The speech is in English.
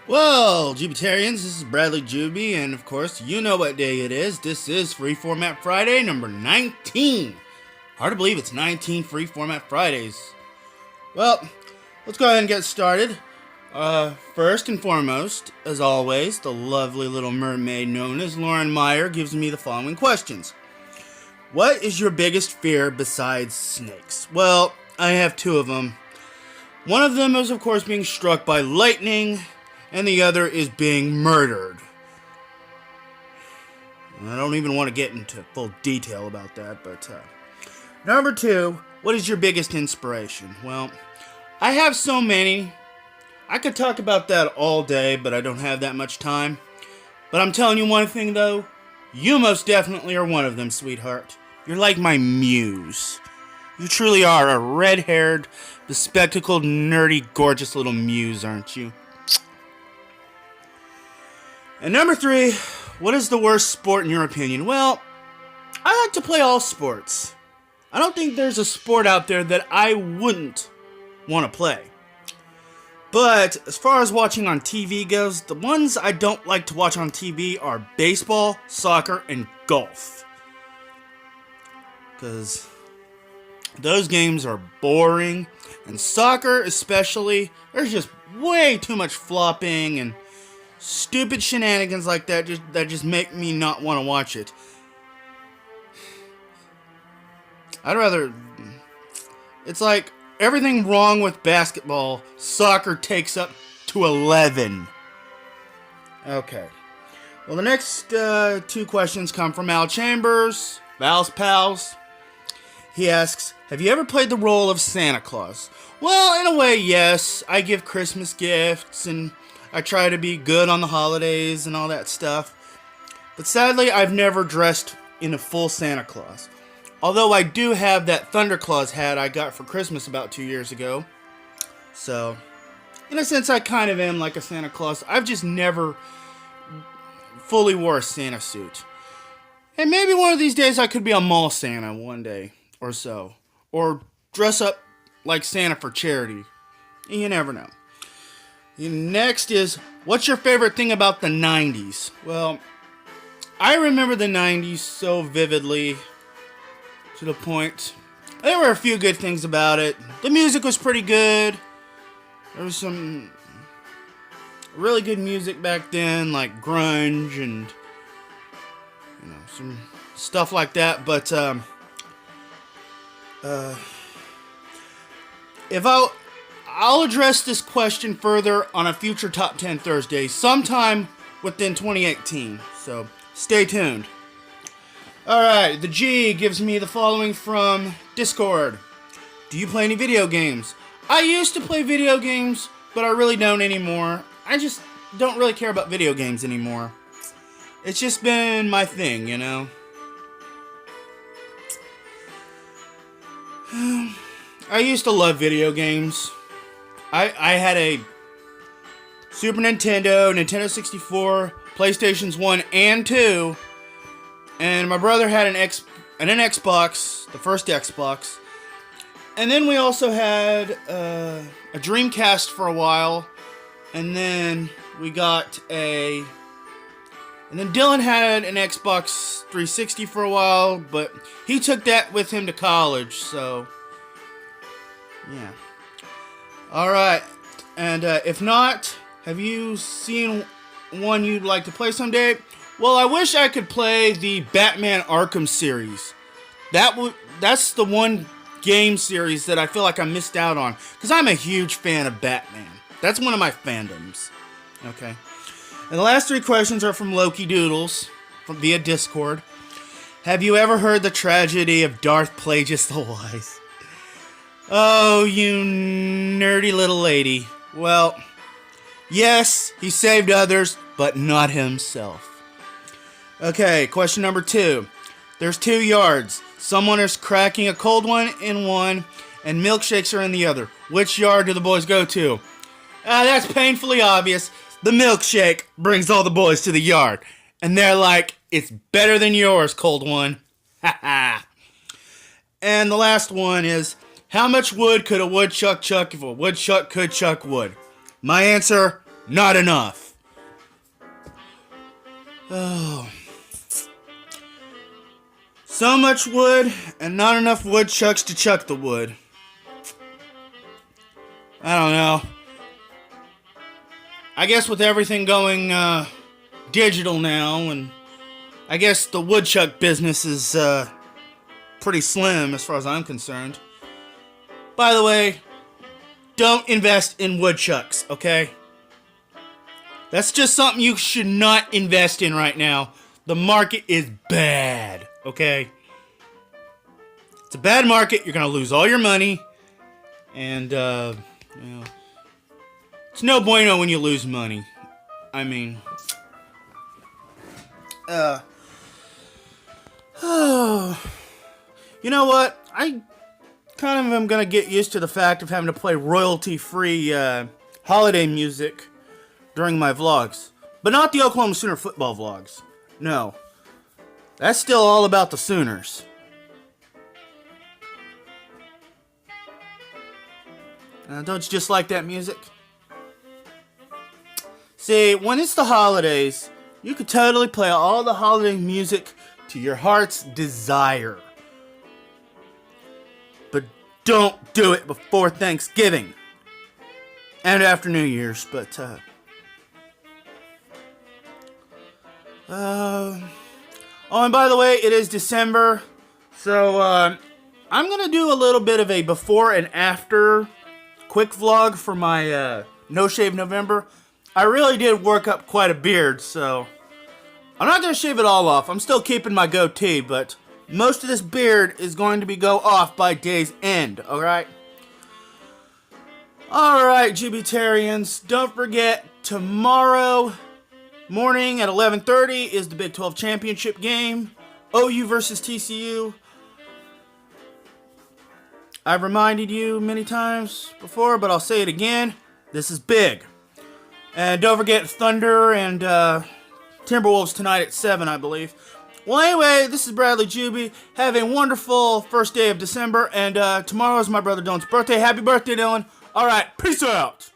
Well, Jubitarians, this is Bradley Juby, and of course, you know what day it is. This is Free Format Friday number 19. Hard to believe it's 19 Free Format Fridays. Well, let's go ahead and get started. First and foremost, as always, the lovely little mermaid known as Lauren Meyer gives me the following questions. What is your biggest fear besides snakes? Well, I have two of them. One of them is, of course, being struck by lightning, and the other is being murdered. I don't even want to get into full detail about that, but number two, what is your biggest inspiration? Well, I have so many. I could talk about that all day, but I don't have that much time. But I'm telling you one thing, though. You most definitely are one of them, sweetheart. You're like my muse. You truly are a red-haired, bespectacled, nerdy, gorgeous little muse, aren't you? And number three, what is the worst sport in your opinion? Well, I like to play all sports. I don't think there's a sport out there that I wouldn't want to play. But as far as watching on TV goes, the ones I don't like to watch on TV are baseball, soccer, and golf. Because those games are boring. And soccer especially, there's just way too much flopping and stupid shenanigans like that just make me not want to watch it. I'd rather... It's like everything wrong with basketball, soccer takes up to 11. Okay. Well, the next two questions come from Al Chambers, Val's Pals. He asks, have you ever played the role of Santa Claus? Well, in a way, yes. I give Christmas gifts and I try to be good on the holidays and all that stuff. But sadly, I've never dressed in a full Santa Claus. Although I do have that Thunder Claus hat I got for Christmas about 2 years ago. So, in a sense, I kind of am like a Santa Claus. I've just never fully wore a Santa suit. And maybe one of these days I could be a mall Santa one day or so. Or dress up like Santa for charity. You never know. Next is, what's your favorite thing about the 90s? Well, I remember the 90s so vividly, to the point. There were a few good things about it. The music was pretty good. There was some really good music back then, like grunge and some stuff like that. But if I'll address this question further on a future Top 10 Thursday, sometime within 2018. So stay tuned. Alright, the G gives me the following from Discord. Do you play any video games? I used to play video games, but I really don't anymore. I just don't really care about video games anymore. It's just been my thing, you know? I used to love video games. I had a Super Nintendo, Nintendo 64, PlayStations 1 and 2, and my brother had an Xbox, the first Xbox, and then we also had a Dreamcast for a while, and then Dylan had an Xbox 360 for a while, but he took that with him to college, so yeah. Alright, and if not, have you seen one you'd like to play someday? Well, I wish I could play the Batman Arkham series. That's the one game series that I feel like I missed out on, because I'm a huge fan of Batman. That's one of my fandoms. Okay. And the last three questions are from LokiDoodles, via Discord. Have you ever heard the tragedy of Darth Plagueis the Wise? Oh, you nerdy little lady. Well, yes, he saved others, but not himself. Okay, question number 2. There's 2 yards. Someone is cracking a cold one in one, and milkshakes are in the other. Which yard do the boys go to? That's painfully obvious. The milkshake brings all the boys to the yard. And they're like, it's better than yours, cold one. Ha ha. And the last one is, how much wood could a woodchuck chuck if a woodchuck could chuck wood? My answer, not enough. Oh. So much wood and not enough woodchucks to chuck the wood. I don't know. I guess with everything going digital now, and I guess the woodchuck business is pretty slim as far as I'm concerned. By the way, don't invest in woodchucks, okay? That's just something you should not invest in right now. The market is bad, okay? It's a bad market. You're going to lose all your money. And, it's no bueno when you lose money. I mean, you know what? I kind of am going to get used to the fact of having to play royalty-free holiday music during my vlogs. But not the Oklahoma Sooner football vlogs. No. That's still all about the Sooners. Don't you just like that music? See, when it's the holidays, you could totally play all the holiday music to your heart's desire. But don't do it before Thanksgiving. And after New Year's, but, oh, and by the way, it is December, so, I'm gonna do a little bit of a before and after quick vlog for my, No Shave November. I really did work up quite a beard, so I'm not gonna shave it all off. I'm still keeping my goatee, but most of this beard is going to be go off by day's end, alright? Alright, GBtarians, don't forget, tomorrow morning at 11:30 is the Big 12 Championship game. OU versus TCU. I've reminded you many times before, but I'll say it again. This is big. And don't forget Thunder and Timberwolves tonight at 7, I believe. Well, anyway, this is Bradley Juby. Have a wonderful first day of December. And tomorrow is my brother Dylan's birthday. Happy birthday, Dylan. All right, peace out.